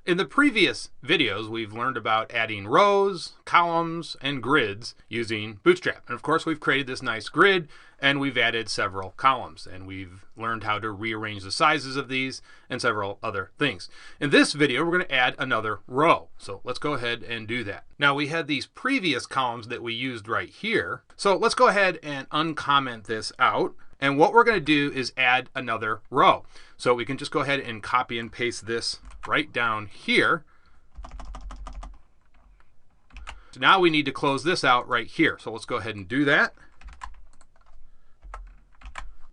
In the previous videos, we've learned about adding rows, columns, and grids using Bootstrap. And of course, we've created this nice grid and we've added several columns and we've learned how to rearrange the sizes of these and several other things. In this video, we're going to add another row. So let's go ahead and do that. Now we had these previous columns that we used right here. So let's go ahead and uncomment this out. And what we're going to do is add another row. So we can just go ahead and copy and paste this right down here. So now we need to close this out right here. So let's go ahead and do that.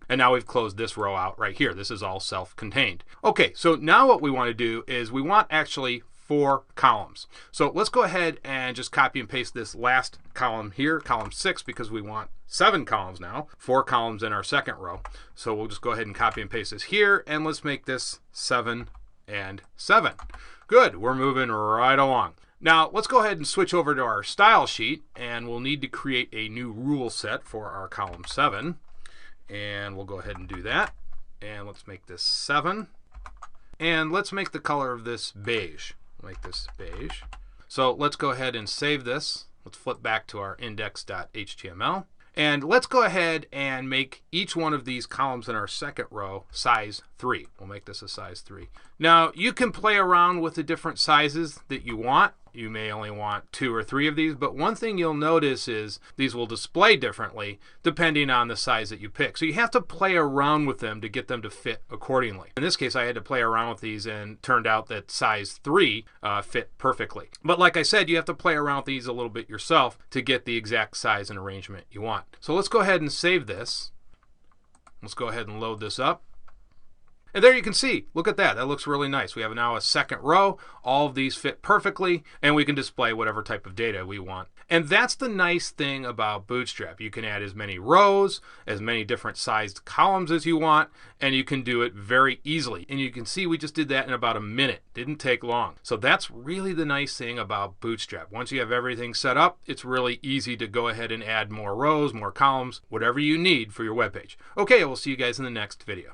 And now we've closed this row out right here. This is all self-contained. Okay, so now what we want to do is we want actually 4 columns. So let's go ahead and just copy and paste this last column here, column 6, because we want 7 columns now, 4 columns in our second row. So we'll just go ahead and copy and paste this here, and let's make this 7 and 7. Good, we're moving right along. Now let's go ahead and switch over to our style sheet, and we'll need to create a new rule set for our column 7. And we'll go ahead and do that. And let's make this 7. And let's make the color of this beige. Make this beige. So let's go ahead and save this. Let's flip back to our index.html. And let's go ahead and make each one of these columns in our second row size 3. We'll make this a size 3. Now you can play around with the different sizes that you want. You may only want 2 or 3 of these, but one thing you'll notice is these will display differently depending on the size that you pick. So you have to play around with them to get them to fit accordingly. In this case, I had to play around with these and turned out that size 3 fit perfectly. But like I said, you have to play around with these a little bit yourself to get the exact size and arrangement you want. So let's go ahead and save this. Let's go ahead and load this up. And there you can see, look at that, that looks really nice. We have now a second row, all of these fit perfectly, and we can display whatever type of data we want. And that's the nice thing about Bootstrap. You can add as many rows, as many different sized columns as you want, and you can do it very easily. And you can see we just did that in about a minute. Didn't take long. So that's really the nice thing about Bootstrap. Once you have everything set up, it's really easy to go ahead and add more rows, more columns, whatever you need for your web page. Okay, we'll see you guys in the next video.